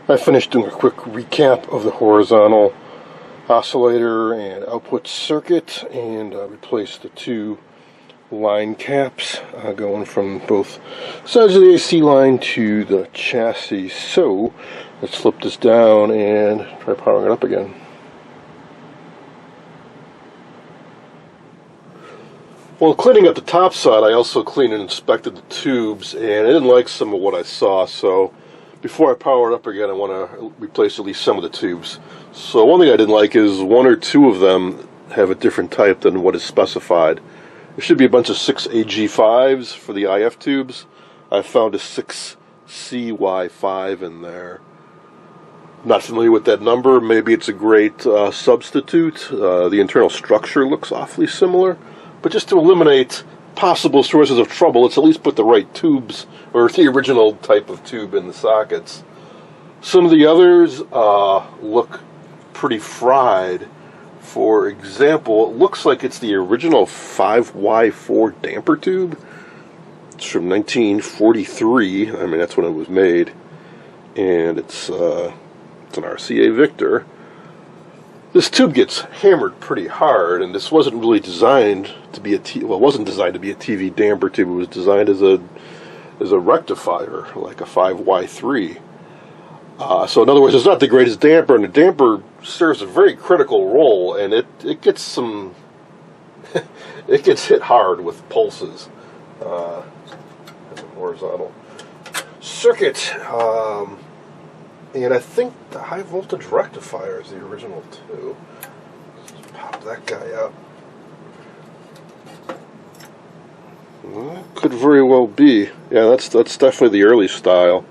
I finished doing a quick recap of the horizontal oscillator and output circuit, and replaced the two line caps going from both sides of the AC line to the chassis. So let's flip this down and try powering it up again. Well, cleaning up the top side, I also cleaned and inspected the tubes, and I didn't like some of what I saw, so before I power it up again, I want to replace at least some of the tubes. So one thing I didn't like is one or two of them have a different type than what is specified. There should be a bunch of 6AG5s for the IF tubes. I found a 6CY5 in there. Not familiar with that number. Maybe it's a great substitute. The internal structure looks awfully similar. But just to eliminate possible sources of trouble, let's at least put the right tubes, or the original type of tube, in the sockets. Some of the others look pretty fried. For example, it looks like it's the original 5Y4 damper tube. It's from 1943. I mean, that's when it was made. And it's an RCA Victor. This tube gets hammered pretty hard, and this wasn't really designed to be it wasn't designed to be a TV damper tube. It was designed as a rectifier, like a 5Y3. So in other words, it's not the greatest damper, and the damper serves a very critical role, and it gets some it gets hit hard with pulses. Horizontal circuit. And I think the high voltage rectifier is the original too. Let's pop that guy out. Well, could very well be. Yeah, that's definitely the early style.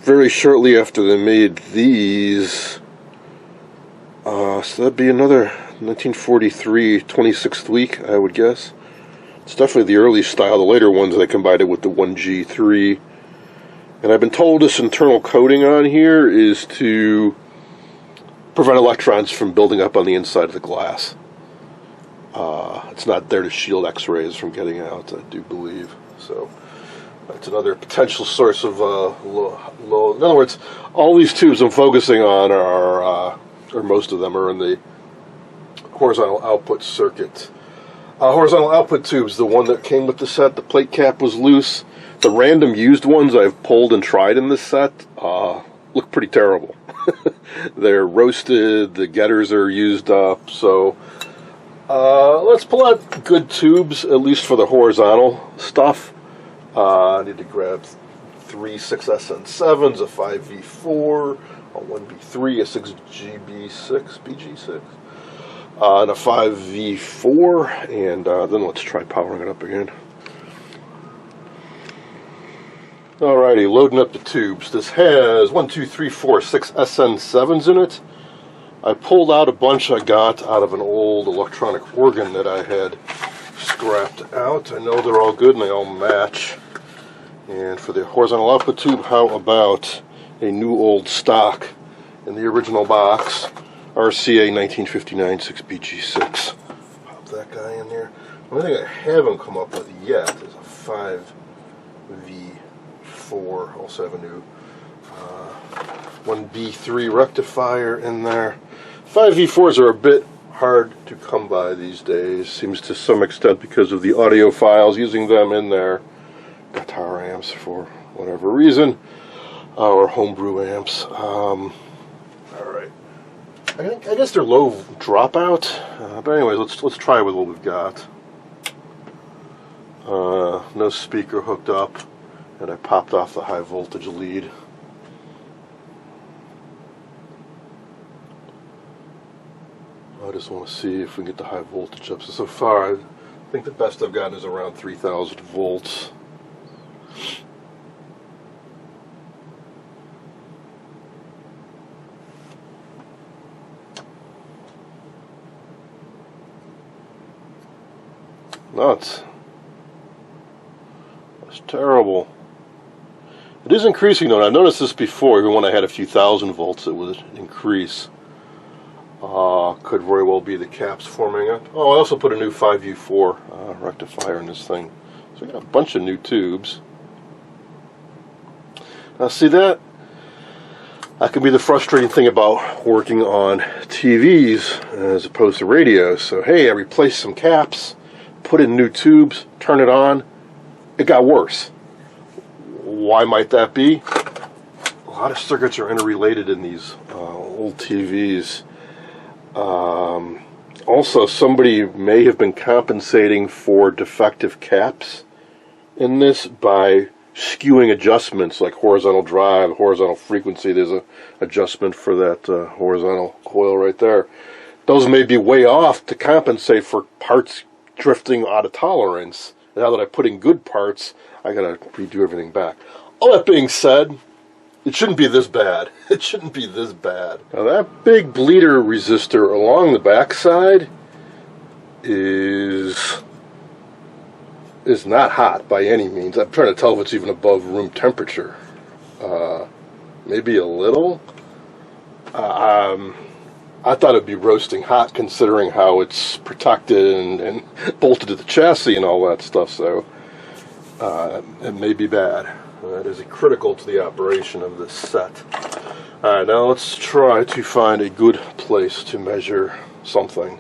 Very shortly after they made these, so that'd be another 1943, 26th week, I would guess. It's definitely the early style. The later ones, they combined it with the 1G3. And I've been told this internal coating on here is to prevent electrons from building up on the inside of the glass. It's not there to shield X-rays from getting out, I do believe. So that's another potential source of low. In other words, all these tubes I'm focusing on are, or most of them, are in the horizontal output circuit. Horizontal output tubes, the one that came with the set, the plate cap was loose. The random used ones I've pulled and tried in this set look pretty terrible. They're roasted, the getters are used up, so let's pull out good tubes, at least for the horizontal stuff. I need to grab 3 6SN7s, a 5V4, a 1B3, a 6GB6, BG6, and a 5V4, and then let's try powering it up again. Alrighty, loading up the tubes. This has 1, 2, 3, 4, 6 SN7s in it. I pulled out a bunch I got out of an old electronic organ that I had scrapped out. I know they're all good and they all match. And for the horizontal output tube, how about a new old stock in the original box, RCA 1959 6BG6. Pop that guy in there. The only thing I haven't come up with yet is a 5V4, also have a new 1B3 rectifier in there. 5V4s are a bit hard to come by these days, seems to some extent because of the audiophiles using them in their guitar amps for whatever reason, or homebrew amps. Alright, I guess they're low dropout, but anyways, let's try with what we've got. No speaker hooked up, and I popped off the high voltage lead. I just want to see if we can get the high voltage up. So far, I think the best I've gotten is around 3,000 volts. Nuts. That's terrible. It is increasing though, and I've noticed this before. Even when I had a few thousand volts, it would increase. Could very well be the caps forming up. Oh, I also put a new 5U4 rectifier in this thing. So we got a bunch of new tubes. Now see that? That can be the frustrating thing about working on TVs as opposed to radios. So hey, I replaced some caps, put in new tubes, turn it on, it got worse. Why might that be? A lot of circuits are interrelated in these old TVs. Also, somebody may have been compensating for defective caps in this by skewing adjustments like horizontal drive, horizontal frequency. There's a adjustment for that horizontal coil right there. Those may be way off to compensate for parts drifting out of tolerance. Now that I put in good parts, I gotta redo everything back. All that being said, it shouldn't be this bad. It shouldn't be this bad. Now that big bleeder resistor along the backside is not hot by any means. I'm trying to tell if it's even above room temperature. Maybe a little. I thought it'd be roasting hot considering how it's protected and bolted to the chassis and all that stuff, so it may be bad. That is critical to the operation of this set. Alright, now let's try to find a good place to measure something.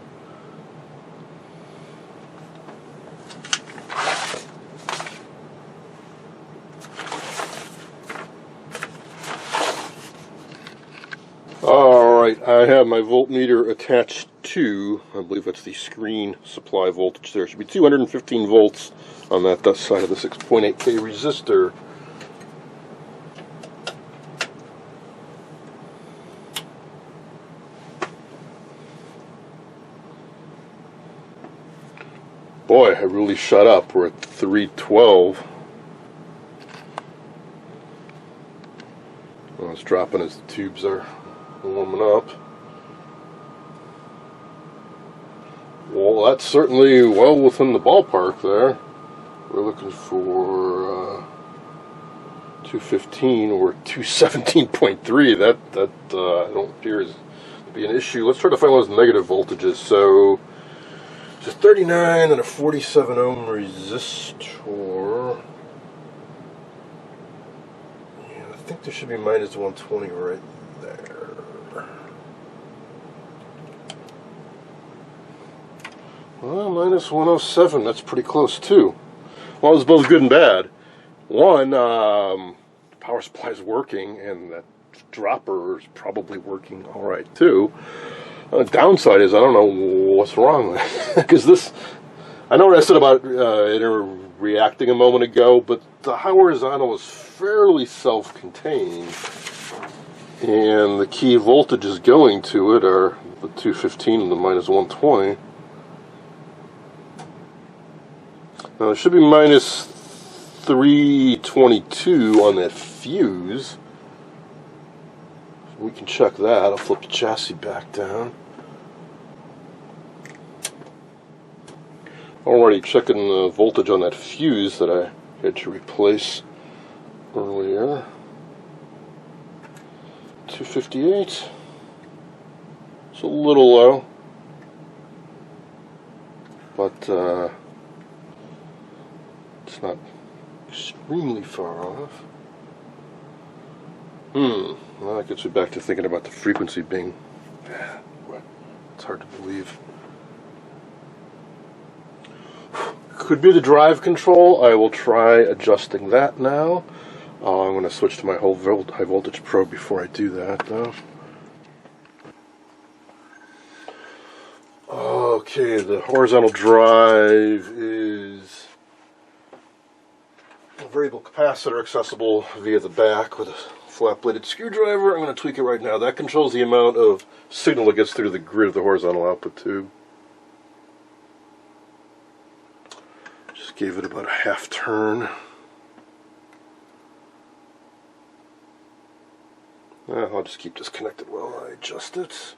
Alright, I have my voltmeter attached to, I believe that's the screen supply voltage there. It should be 215 volts on that side of the 6.8K resistor. Boy, I really shut up. We're at 312. Well, it's dropping as the tubes are warming up. Well, that's certainly well within the ballpark there. We're looking for 215 or 217.3. That I don't appear to be an issue. Let's try to find those negative voltages. So it's a 39 and a 47 ohm resistor. Yeah, I think there should be minus 120 right there. Well, minus 107, that's pretty close too. Well, it's both good and bad. One, the power supply is working, and that dropper is probably working all right too. The downside is I don't know what's wrong with it. Because this, I know what I said about reacting a moment ago, but the horizontal is fairly self-contained, and the key voltages going to it are the 215 and the minus 120. Now it should be minus 322 on that fuse. We can check that. I'll flip the chassis back down. Already checking the voltage on that fuse that I had to replace earlier. 258. It's a little low, but it's not extremely far off. Well, that gets me back to thinking about the frequency being bad. It's hard to believe. Could be the drive control. I will try adjusting that now. I'm going to switch to my high voltage probe before I do that, though. Okay, the horizontal drive is a variable capacitor accessible via the back with a flat-bladed screwdriver. I'm going to tweak it right now. That controls the amount of signal that gets through the grid of the horizontal output tube. Just gave it about a half turn. I'll just keep this connected while I adjust it.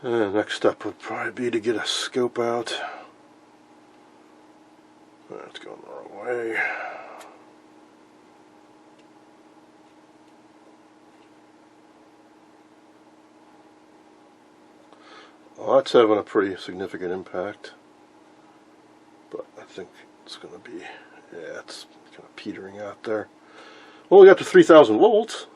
Next step would probably be to get a scope out. That's going the wrong way. Well, that's having a pretty significant impact. But I think it's going to be? Yeah, it's kind of petering out there. Well, we got to 3,000 volts.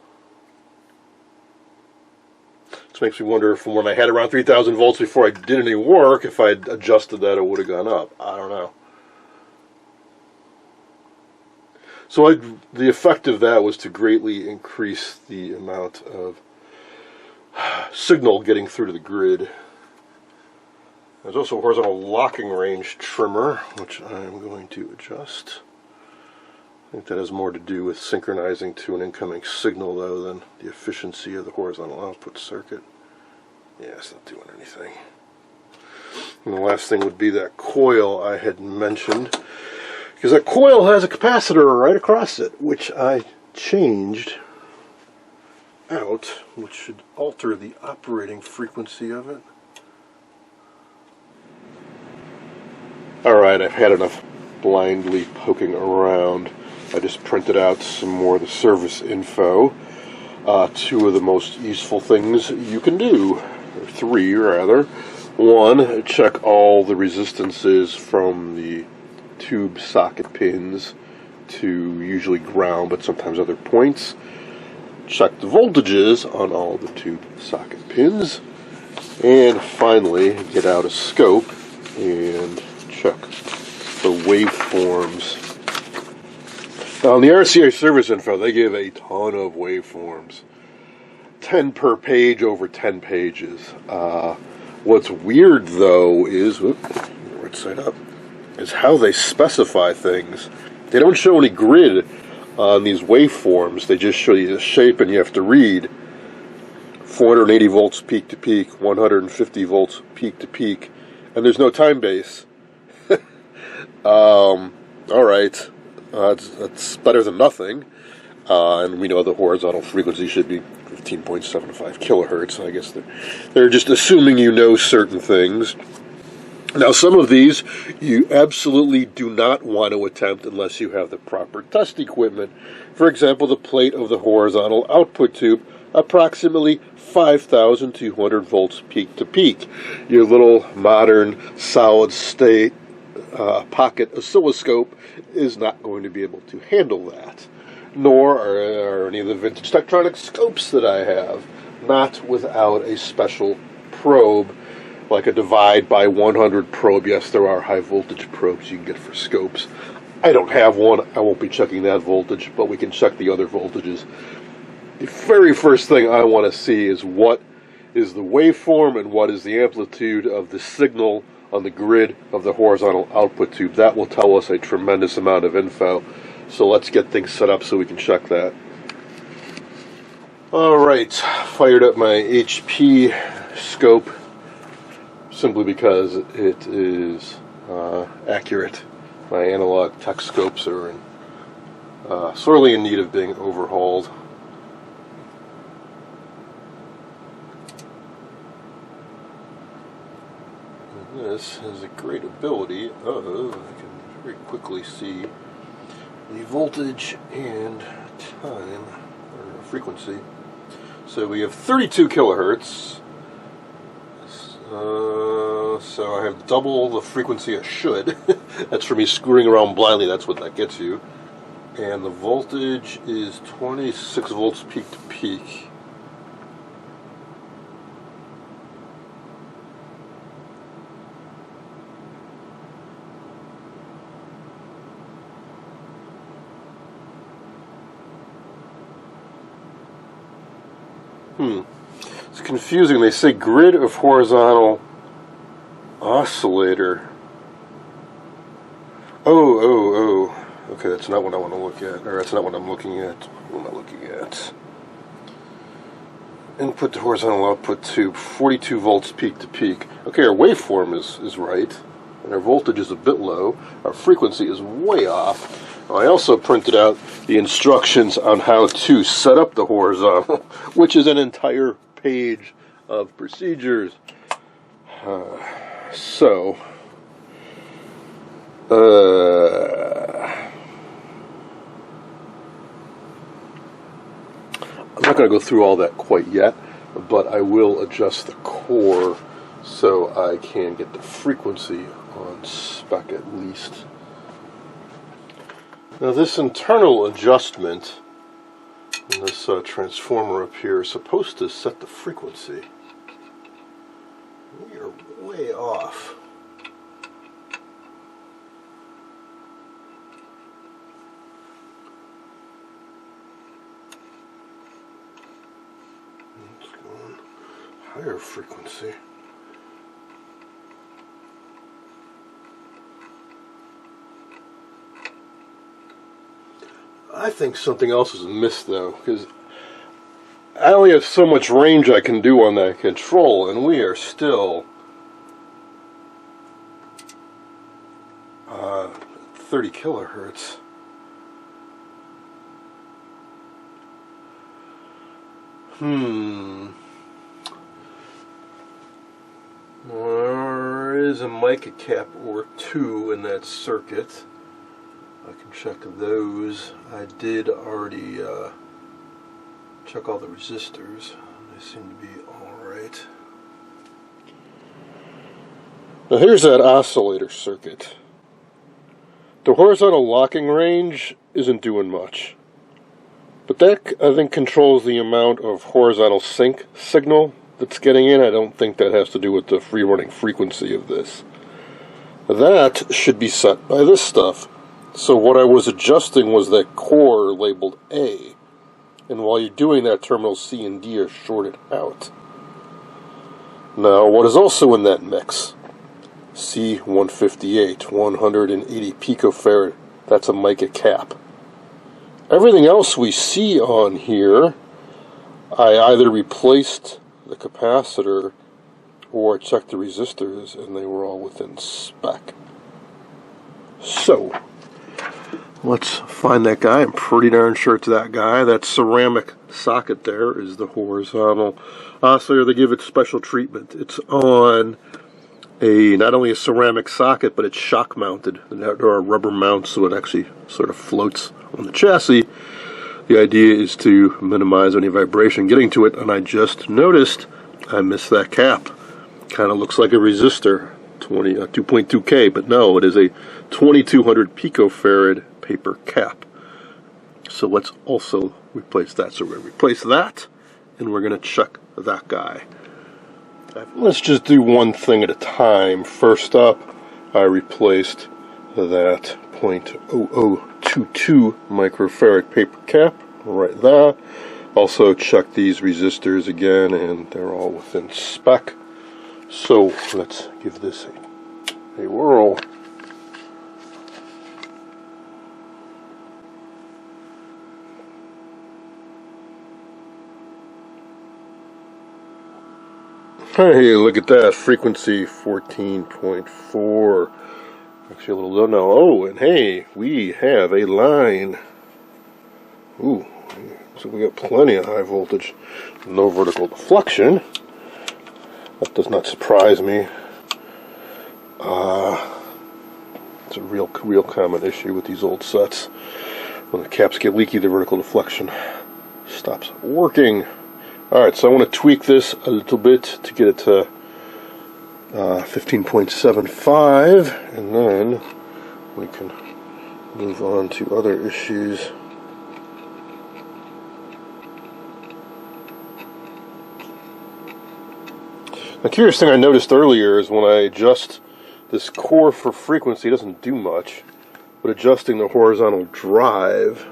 This makes me wonder if when I had around 3,000 volts before I did any work, if I had adjusted that, it would have gone up. I don't know. So the effect of that was to greatly increase the amount of signal getting through to the grid. There's also a horizontal locking range trimmer, which I'm going to adjust. I think that has more to do with synchronizing to an incoming signal, though, than the efficiency of the horizontal output circuit. Yeah, it's not doing anything. And the last thing would be that coil I had mentioned, because that coil has a capacitor right across it, which I changed out, which should alter the operating frequency of it. Alright, I've had enough blindly poking around. I just printed out some more of the service info. Two of the most useful things you can do, or three rather. One, check all the resistances from the tube socket pins to usually ground, but sometimes other points. Check the voltages on all the tube socket pins. And finally, get out a scope and check the waveforms. Now, on the RCA service info, they give a ton of waveforms. 10 per page over 10 pages. What's weird, though, is, right side up, is how they specify things. They don't show any grid on these waveforms. They just show you the shape, and you have to read 480 volts peak to peak, 150 volts peak to peak, and there's no time base. Alright, that's better than nothing, and we know the horizontal frequency should be 15.75 kilohertz. I guess they're just assuming you know certain things. Now, some of these you absolutely do not want to attempt unless you have the proper test equipment. For example, the plate of the horizontal output tube, approximately 5,200 volts peak to peak. Your little modern solid-state pocket oscilloscope is not going to be able to handle that. Nor are any of the vintage Tektronix scopes that I have, not without a special probe, like a divide by 100 probe. Yes, there are high voltage probes you can get for scopes. I don't have one. I won't be checking that voltage, but we can check the other voltages. The very first thing I want to see is what is the waveform and what is the amplitude of the signal on the grid of the horizontal output tube. That will tell us a tremendous amount of info. So let's get things set up so we can check that. Alright, fired up my HP scope simply because it is accurate. My analog tech scopes are sorely in need of being overhauled. And this has a great ability of, I can very quickly see the voltage and time, or frequency. So we have 32 kilohertz. So I have double the frequency I should. That's for me screwing around blindly, that's what that gets you. And the voltage is 26 volts peak to peak. It's confusing. They say grid of horizontal oscillator. Oh. Okay, that's not what I want to look at. Or that's not what I'm looking at. What am I looking at? Input to horizontal output tube, 42 volts peak to peak. Okay, our waveform is right. And our voltage is a bit low. Our frequency is way off. I also printed out the instructions on how to set up the horizontal, which is an entire page of procedures. I'm not going to go through all that quite yet, but I will adjust the core so I can get the frequency on spec at least. Now this internal adjustment in this transformer up here is supposed to set the frequency. We are way off. Let's go on higher frequency. I think something else is amiss though, because I only have so much range I can do on that control, and we are still 30 kilohertz. There is a mica cap or two in that circuit. I can check those. I did already check all the resistors. They seem to be alright. Now here's that oscillator circuit. The horizontal locking range isn't doing much. But that, I think, controls the amount of horizontal sync signal that's getting in. I don't think that has to do with the free running frequency of this. That should be set by this stuff. So what I was adjusting was that core labeled A. And while you're doing that, terminals C and D are shorted out. Now, what is also in that mix? C158, 180 picofarad. That's a mica cap. Everything else we see on here, I either replaced the capacitor or checked the resistors, and they were all within spec. So, let's find that guy. I'm pretty darn sure it's that guy. That ceramic socket there is the horizontal oscillator. They give it special treatment. It's on not only a ceramic socket, but it's shock mounted. There are rubber mounts, so it actually sort of floats on the chassis. The idea is to minimize any vibration getting to it, and I just noticed I missed that cap. Kind of looks like a resistor, 2.2K, but no, it is a 2200 picofarad paper cap. So let's also replace that. So we're going to replace that, and we're going to check that guy. Let's just do one thing at a time. First up, I replaced that 0.0022 microfarad paper cap right there. Also check these resistors again, and they're all within spec. So let's give this a whirl. Hey, look at that, frequency 14.4. Actually a little low now. Oh, and hey, we have a line. Ooh, so we got plenty of high voltage. No vertical deflection. That does not surprise me. It's a real common issue with these old sets. When the caps get leaky, the vertical deflection stops working. Alright, so I want to tweak this a little bit to get it to 15.75, and then we can move on to other issues. The curious thing I noticed earlier is when I adjust this core for frequency, it doesn't do much, but adjusting the horizontal drive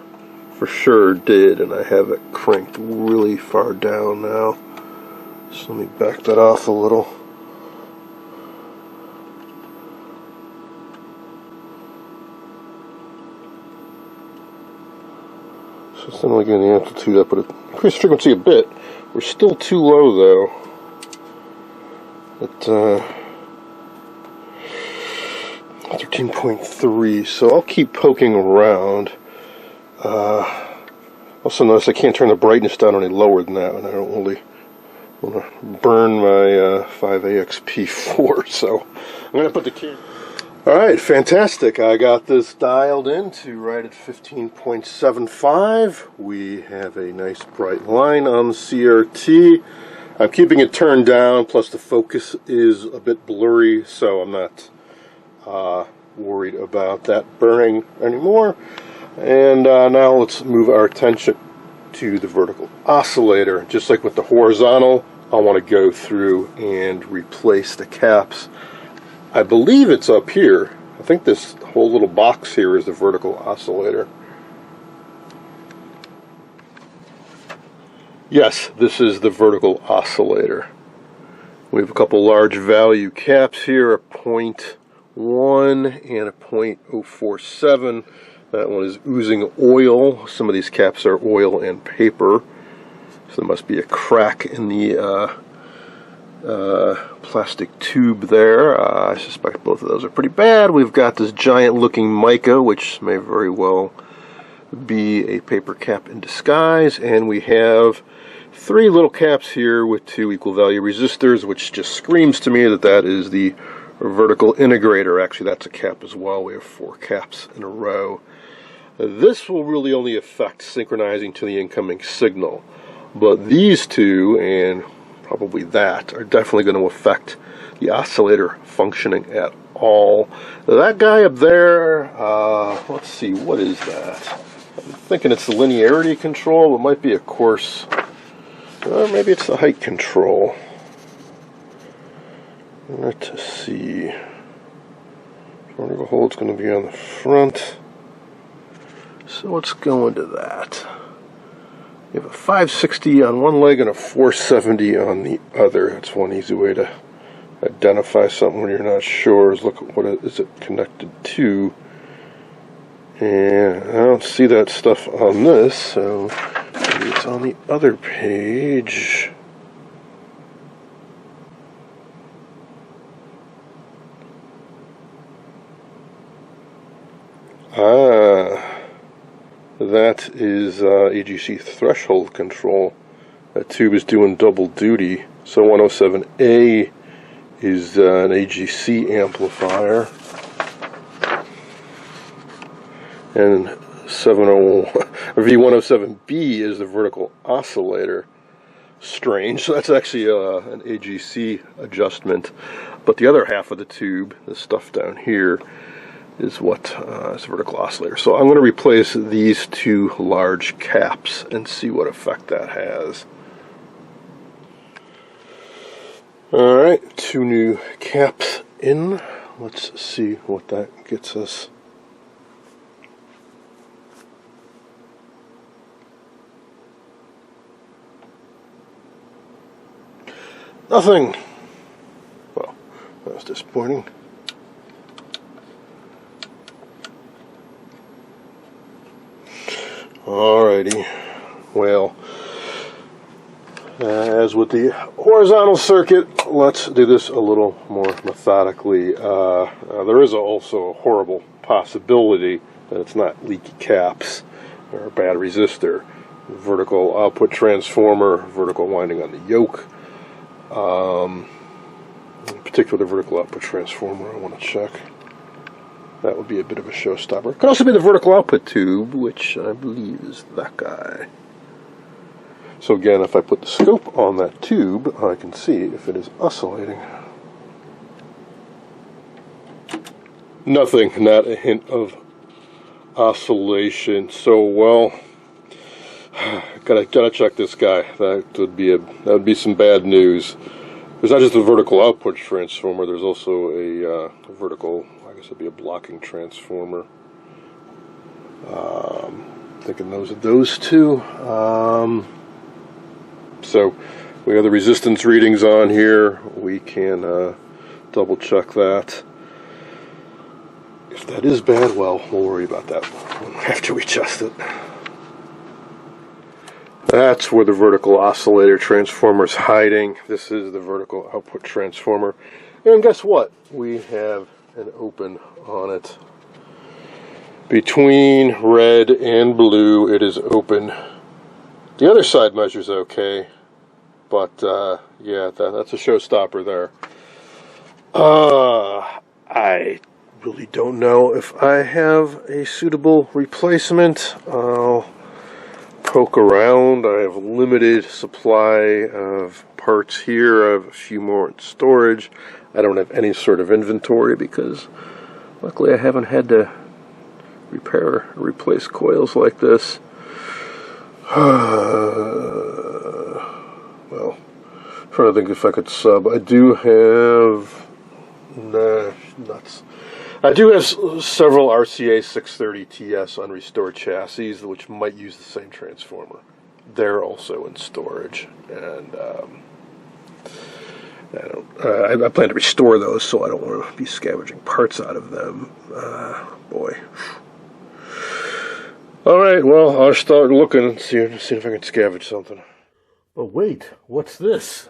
for sure did, and I have it cranked really far down now. So let me back that off a little. So it's not only getting the amplitude up, but it increased frequency a bit. We're still too low though. At 13.3, so I'll keep poking around. Also notice I can't turn the brightness down any lower than that, and I don't really want to burn my 5AXP4, so I'm going to put the camera. Alright, fantastic. I got this dialed in to right at 15.75. We have a nice bright line on the CRT. I'm keeping it turned down, plus the focus is a bit blurry, so I'm not worried about that burning anymore. And now let's move our attention to the vertical oscillator. Just like with the horizontal, I want to go through and replace the caps. I believe it's up here. I think this whole little box here is the vertical oscillator. Yes, this is the vertical oscillator. We have a couple large value caps here, a 0.1 and a 0.047. That one is oozing oil. Some of these caps are oil and paper. So there must be a crack in the plastic tube there. I suspect both of those are pretty bad. We've got this giant looking mica, which may very well be a paper cap in disguise. And we have 3 little caps here with 2 equal value resistors, which just screams to me that that is the vertical integrator. Actually, that's a cap as well. We have 4 caps in a row. This will really only affect synchronizing to the incoming signal. But these 2, and probably that, are definitely going to affect the oscillator functioning at all. That guy up there, let's see, what is that? I'm thinking it's the linearity control. It might be a course, or maybe it's the height control. Let's see. Vertical hold's going to be on the front. So let's go into that. You have a 560 on one leg and a 470 on the other. That's one easy way to identify something when you're not sure, is look at what is it connected to. And I don't see that stuff on this, so maybe it's on the other page. That is AGC threshold control. That tube is doing double duty. So 107A is an AGC amplifier, and V107B is the vertical oscillator. Strange. So that's actually an AGC adjustment. But the other half of the tube, the stuff down here, is what is a vertical oscillator. So I'm going to replace these 2 large caps and see what effect that has. Alright, 2 new caps in. Let's see what that gets us. Nothing. Well, that was disappointing. Alrighty, well, as with the horizontal circuit, let's do this a little more methodically. There is also a horrible possibility that it's not leaky caps or a bad resistor. Vertical output transformer, vertical winding on the yoke. In particular, the vertical output transformer I want to check. That would be a bit of a showstopper. It could also be the vertical output tube, which I believe is that guy. So again, if I put the scope on that tube, I can see if it is oscillating. Nothing, not a hint of oscillation. So, well, gotta check this guy. That would be some bad news. There's not just a vertical output transformer. There's also a vertical, I guess it'd be a blocking transformer. Thinking those are those 2. So we have the resistance readings on here. We can double check that. If that is bad, well, we'll worry about that after we test it. That's where the vertical oscillator transformer is hiding. This is the vertical output transformer. And guess what? We have an open on it. Between red and blue, it is open. The other side measures okay, but yeah, that's a showstopper there. I really don't know if I have a suitable replacement. I'll poke around. I have limited supply of parts here. I have a few more in storage. I don't have any sort of inventory because luckily I haven't had to repair or replace coils like this. Well, I'm trying to think if I could sub. I do have, nuts. I do have several RCA 630 TS unrestored chassis, which might use the same transformer. They're also in storage, and I plan to restore those, so I don't want to be scavenging parts out of them. Boy. All right, well, I'll start looking and see if I can scavenge something. But wait, what's this?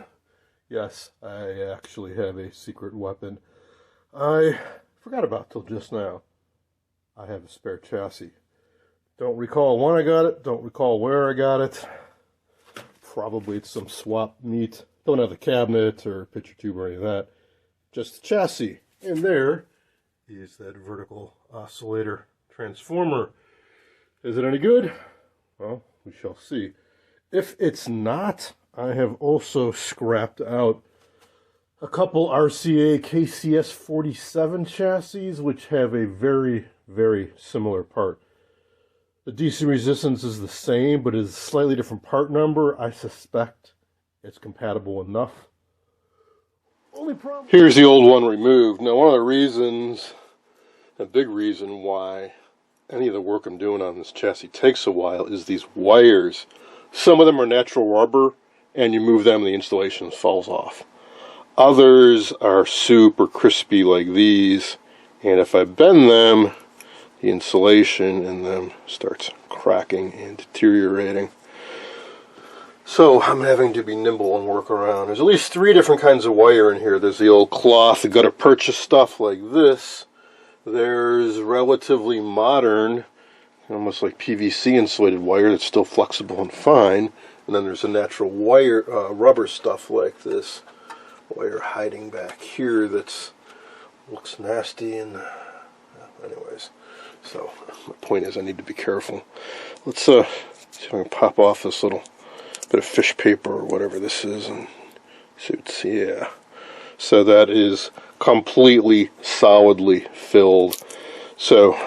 Yes, I actually have a secret weapon. I forgot about till just now. I have a spare chassis. Don't recall when I got it, don't recall where I got it. Probably it's some swap meet. Don't have the cabinet or picture tube or any of that. Just the chassis. And there is that vertical oscillator transformer. Is it any good? Well, we shall see. If it's not, I have also scrapped out a couple RCA KCS 47 chassis, which have a very, very similar part. The DC resistance is the same, but is a slightly different part number. I suspect it's compatible enough. Only problem. Here's the old one removed. Now, one of the reasons, a big reason why any of the work I'm doing on this chassis takes a while is these wires. Some of them are natural rubber, and you move them, the installation falls off. Others are super crispy like these, and if I bend them, the insulation in them starts cracking and deteriorating. So I'm having to be nimble and work around. There's at least 3 different kinds of wire in here. There's the old cloth, gutta purchase stuff like this. There's relatively modern, almost like PVC insulated wire that's still flexible and fine. And then there's a natural wire, rubber stuff like this wire hiding back here that's looks nasty. And anyways, so my point is I need to be careful. Let's see if I can pop off this little bit of fish paper or whatever this is and suits. Yeah. So that is completely solidly filled. So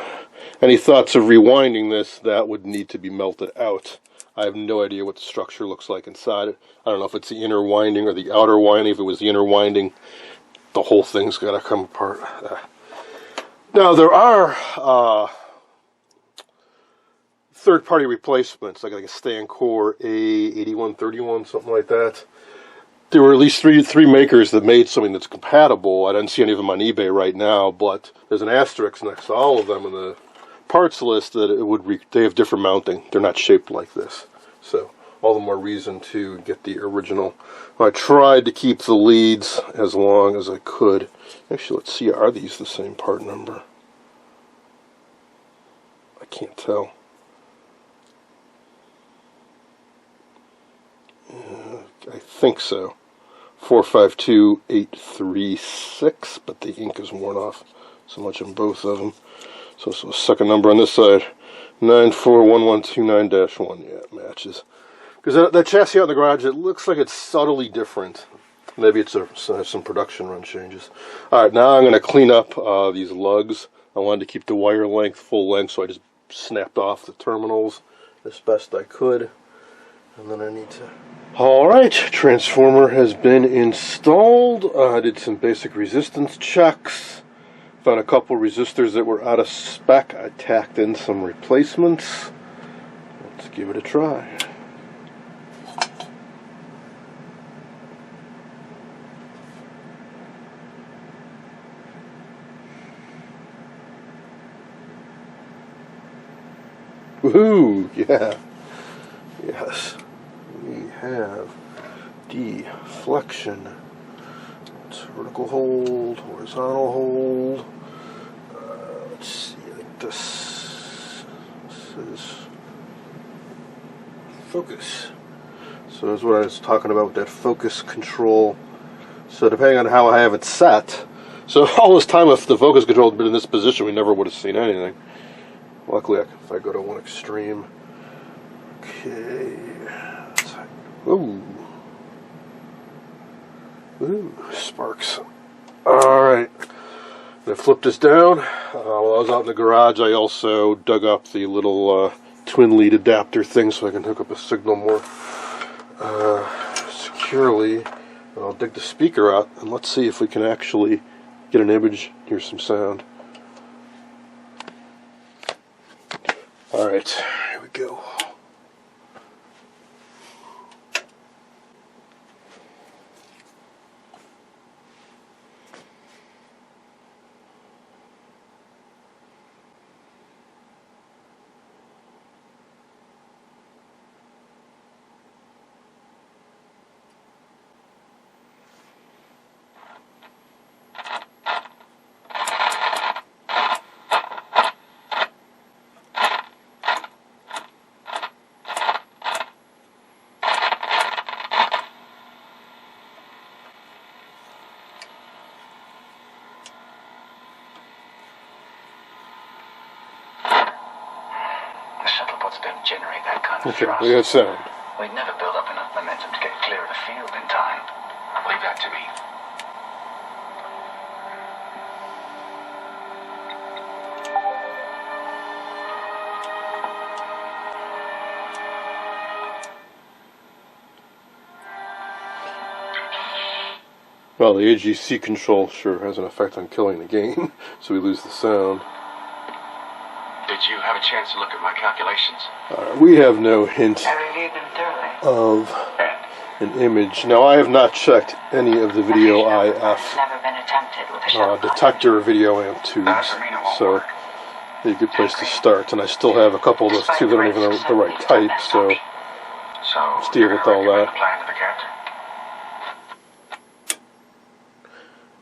any thoughts of rewinding this, that would need to be melted out. I have no idea what the structure looks like inside it. I don't know if it's the inner winding or the outer winding. If it was the inner winding, the whole thing's got to come apart. Now there are third-party replacements, like a Stancore A8131, something like that. There were at least three makers that made something that's compatible. I didn't see any of them on eBay right now, but there's an asterisk next to all of them in the parts list that it would they have different mounting. They're not shaped like this. So all the more reason to get the original. I tried to keep the leads as long as I could. Actually, let's see, are these the same part number? I can't tell. I think so. 452836, but the ink is worn off so much on both of them. So the second number on this side, 941129-1. Yeah, it matches. Because that chassis out in the garage, it looks like it's subtly different. Maybe it's some production run changes. Alright, now I'm going to clean up these lugs. I wanted to keep the wire length full length, so I just snapped off the terminals as best I could. And then I need to... Alright, transformer has been installed. I did some basic resistance checks. Found a couple resistors that were out of spec. I tacked in some replacements. Let's give it a try. Woohoo! Yeah. Yes. We have deflection. It's vertical hold, horizontal hold. Let's see, I think this is focus. So that's what I was talking about with that focus control. So depending on how I have it set, so all this time if the focus control had been in this position, we never would have seen anything. Luckily, if I go to one extreme. Okay. Ooh. Ooh, sparks. Alright. I flipped this down. While I was out in the garage, I also dug up the little twin lead adapter thing so I can hook up a signal more securely. And I'll dig the speaker out and let's see if we can actually get an image, hear some sound. Alright, here we go. Don't generate that kind of Okay, thrust. we got sound. We'd never build up enough momentum to get clear of the field in time. Leave that to me. Well, the AGC control sure has an effect on killing the game, so we lose the sound. Did you have a chance to look at my calculations? We have no hint of an image. Now, I have not checked any of the video IF detector or video amp tubes, so a good place to start. And I still have a couple of those too that aren't even the right type, so let's deal with all that.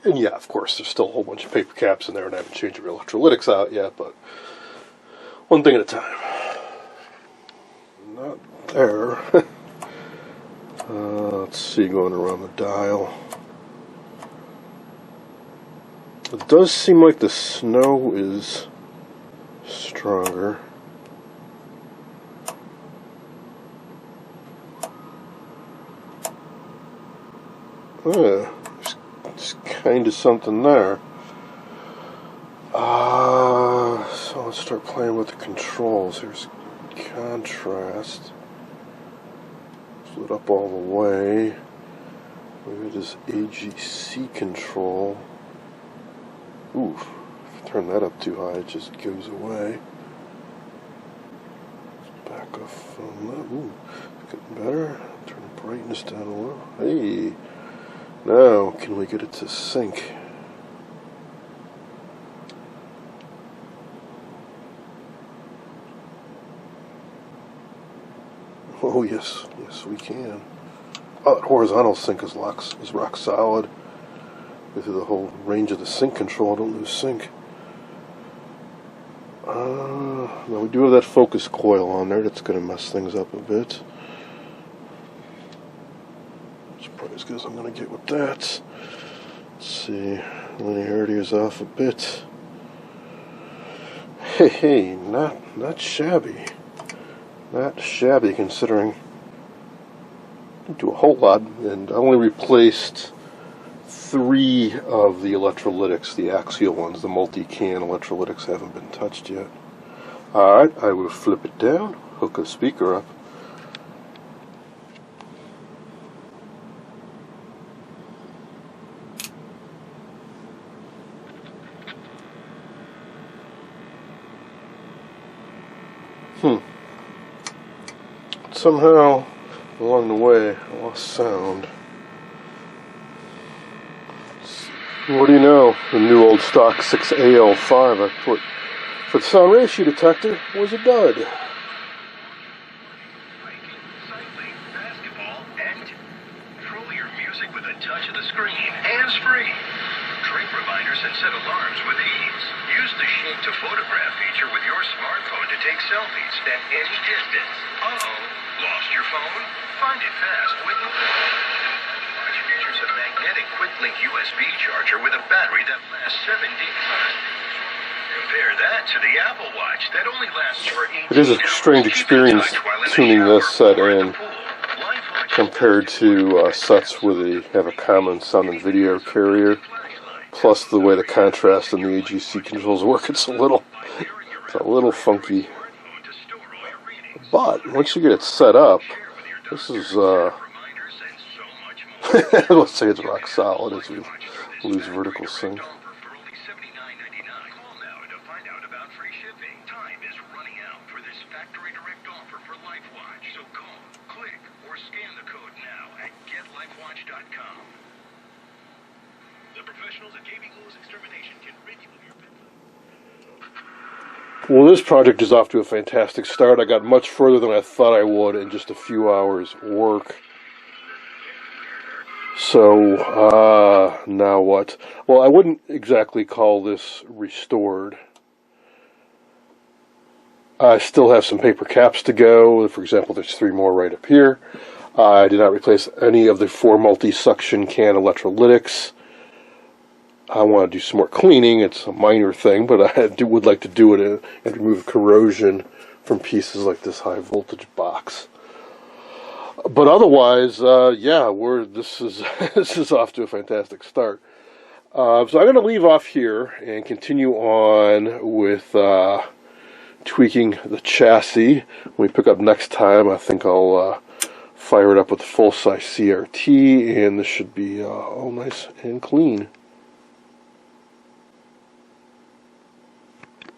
And yeah, of course, there's still a whole bunch of paper caps in there, and I haven't changed the electrolytics out yet, but one thing at a time. Not there. Let's see, going around the dial. It does seem like the snow is stronger. There's kind of something there. So let's start playing with the controls. Here's contrast. Split up all the way. Maybe this AGC control. Ooh, if I turn that up too high, it just goes away. Let's back off from that. Ooh, it's getting better. Turn the brightness down a little. Hey, now can we get it to sync? Oh yes, yes we can. Oh, that horizontal sync is rock solid. Go through the whole range of the sync control, don't lose sync. Now we do have that focus coil on there, that's going to mess things up a bit. That's probably as good as I'm going to get with that. Let's see, linearity is off a bit. Hey, not shabby. Not shabby considering I didn't do a whole lot, and I only replaced 3 of the electrolytics, the axial ones. The multi-can electrolytics haven't been touched yet. Alright, I will flip it down, hook a speaker up. Somehow, along the way, I lost sound. What do you know? The new old stock 6AL5 I put for the sound ratio detector was a dud. Hiking, cycling, basketball, and control your music with a touch of the screen, hands-free. Trip reminders and set alarms with ease. Use the Shake to Photograph feature with your smartphone to take selfies at any distance. Lost your phone? Find it fast with Watch features a magnetic quick-link USB charger with a battery that lasts 7 days. Compare that to the Apple Watch that only lasts for 18 hours. It is a strange experience tuning this set in compared to sets where they have a common sound and video carrier. Plus the way the contrast and the AGC controls work, it's a little funky. But once you get it set up, this is let's say it's rock solid as we lose vertical sync. Well, this project is off to a fantastic start. I got much further than I thought I would in just a few hours' work. So, now what? Well, I wouldn't exactly call this restored. I still have some paper caps to go. For example, there's 3 more right up here. I did not replace any of the 4 multi-suction can electrolytics. I want to do some more cleaning. It's a minor thing, but I would like to do it and remove corrosion from pieces like this high voltage box. But otherwise, yeah, this is off to a fantastic start. So I'm going to leave off here and continue on with tweaking the chassis. When we pick up next time, I think I'll fire it up with the full-size CRT, and this should be all nice and clean.